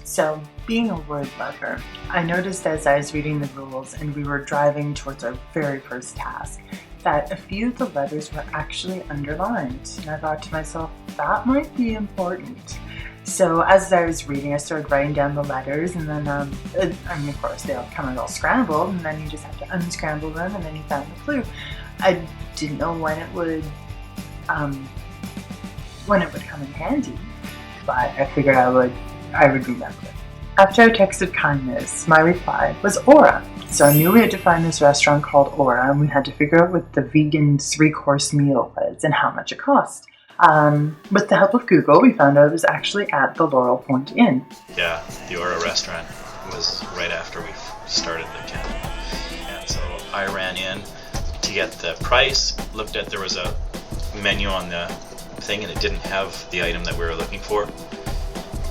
So, being a word lover, I noticed as I was reading the rules and we were driving towards our very first task that a few of the letters were actually underlined. And I thought to myself, that might be important. So as I was reading, I started writing down the letters, and then, of course, they all come out all scrambled, and then you just have to unscramble them, and then you found the clue. I didn't know when it would come in handy, but I figured I would remember. After I texted kindness, my reply was Aura. So I knew we had to find this restaurant called Aura, and we had to figure out what the vegan 3-course meal was and how much it cost. With the help of Google, we found out it was actually at the Laurel Point Inn. Yeah, the Aura restaurant was right after we started the camp. And so I ran in to get the price, looked at, there was a menu on the thing and it didn't have the item that we were looking for.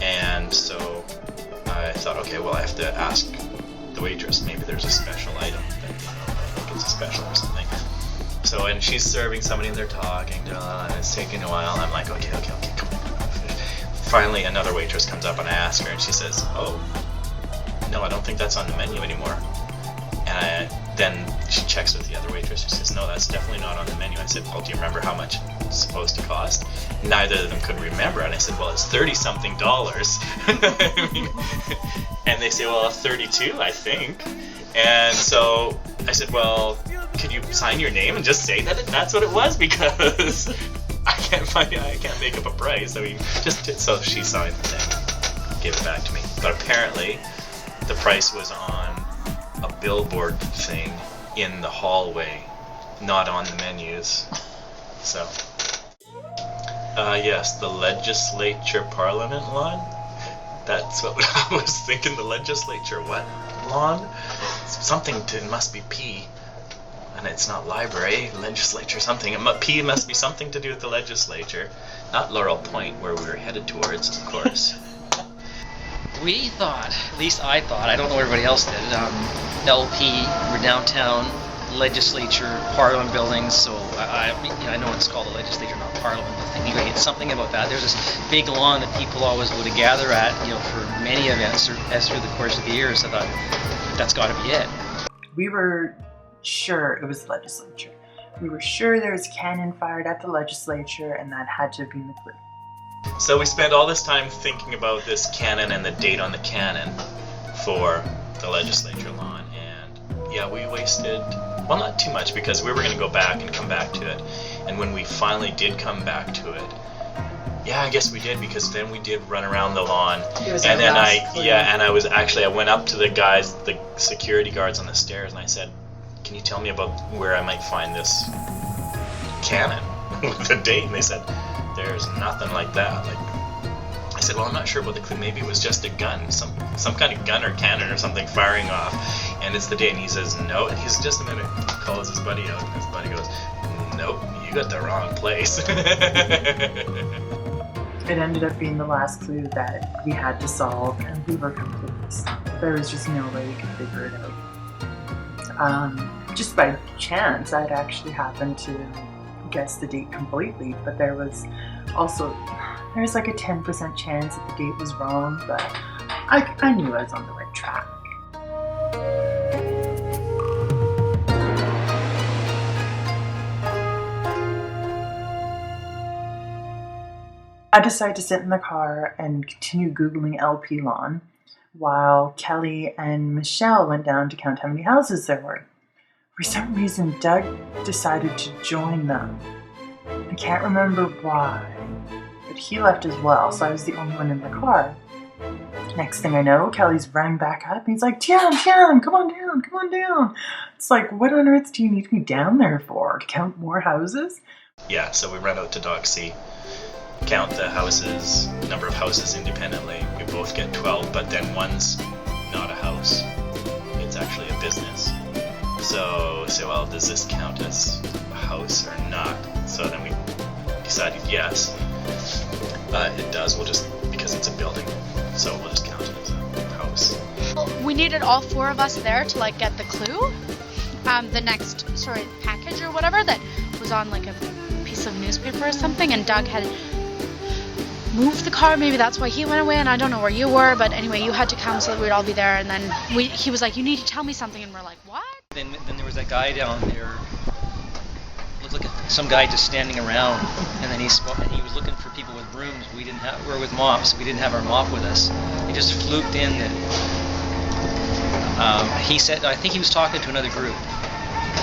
And so I thought, okay, well, I have to ask the waitress, maybe there's a special item that, like it's a special or something. So, and she's serving somebody and they're talking, and it's taking a while. I'm like, okay, come on. Finally, another waitress comes up and I ask her and she says, oh, no, I don't think that's on the menu anymore. And then she checks with the other waitress. She says, no, that's definitely not on the menu. I said, well, do you remember how much it's supposed to cost? Neither of them could remember. And I said, well, it's $30-something. And they say, well, 32, I think. And so I said, well, could you sign your name and just say that that's what it was, because I can't make up a price. I mean, so she signed the thing, gave it back to me. But apparently, the price was on a billboard thing in the hallway, not on the menus. So, yes, the legislature parliament lawn. That's what I was thinking. The legislature what lawn? It must be P. And it's not library, legislature, something. P must be something to do with the legislature. Not Laurel Point, where we were headed towards, of course. We thought, at least I thought, I don't know what everybody else did, LP, we're downtown, legislature, parliament buildings, so I know it's called the legislature, not parliament, but thinking it's something about that. There's this big lawn that people always go to gather at, for many events as through the course of the year, so I thought, that's got to be it. We were sure it was the legislature. We were sure there was a cannon fired at the legislature, and that had to have been the clue. So we spent all this time thinking about this cannon and the date on the cannon for the legislature lawn, and yeah, we wasted, well, not too much, because we were going to go back and come back to it, and when we finally did come back to it, yeah, I guess we did, because then we did run around the lawn, and then I went up to the guys, the security guards on the stairs, and I said, can you tell me about where I might find this cannon with the date? And they said, there's nothing like that. I said, well, I'm not sure about the clue. Maybe it was just a gun, some kind of gun or cannon or something firing off, and it's the date. And he says, no. And he's just a minute. He calls his buddy out, and his buddy goes, nope, you got the wrong place. It ended up being the last clue that we had to solve, and we were completely stumped. There was just no way we could figure it out. Just by chance, I'd actually happened to guess the date completely, but there was like a 10% chance that the date was wrong, but I knew I was on the right track. I decided to sit in the car and continue Googling LP lawn, while Kelly and Michelle went down to count how many houses there were. For some reason, Doug decided to join them. I can't remember why, but he left as well, so I was the only one in the car. Next thing I know, Kelly's running back up, and he's like, Tian, come on down. It's like, what on earth do you need me down there for? To count more houses? Yeah, so we ran out to Dock C, count the houses, number of houses independently. We both get 12, but then one's not a house. It's actually a business. So say, well, does this count as a house or not? So then we decided yes, it does. Because it's a building, so we'll just count it as a house. Well, we needed all 4 of us there to get the clue. The next package or whatever that was on a piece of newspaper or something, and Doug had move the car. Maybe that's why he went away, and I don't know where you were, but anyway, you had to come so that we'd all be there. And then he was like, you need to tell me something, and we're like, what? Then there was that guy down there, looked like some guy just standing around, and then he was looking for people with brooms. We were with mops. We didn't have our mop with us. He just fluked in that. He said, I think he was talking to another group,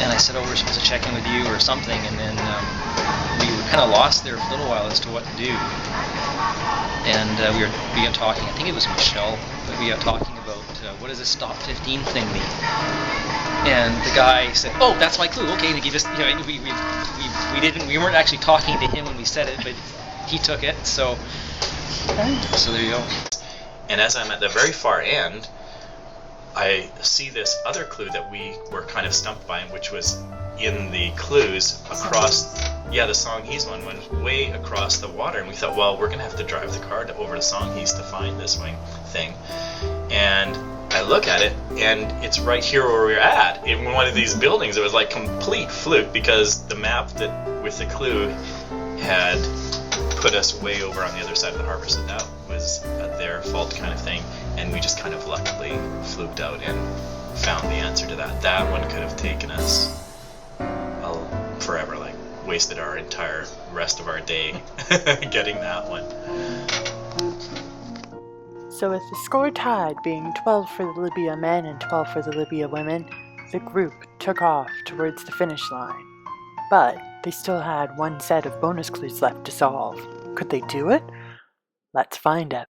and I said, oh, we're supposed to check in with you or something, and then we were kind of lost there for a little while as to what to do. And we got talking. I think it was Michelle. But we got talking about what does this Stop 15 thing mean? And the guy said, "Oh, that's my clue." Okay, and he gave us. We weren't actually talking to him when we said it, but he took it. So there you go. And as I'm at the very far end, I see this other clue that we were kind of stumped by, which was in the clues across. Yeah, the Songhees one went way across the water, and we thought, well, we're gonna have to drive the car over to Songhees to find this thing. And I look at it, and it's right here where we're at, in one of these buildings. It was like complete fluke, because the map that with the clue had put us way over on the other side of the harbor, so that was their fault kind of thing, and we just kind of luckily fluked out and found the answer to that. That one could have taken us forever, like wasted our entire rest of our day getting that one. So with the score tied being 12 for the Libya men and 12 for the Libya women, the group took off towards the finish line. But they still had one set of bonus clues left to solve. Could they do it? Let's find out.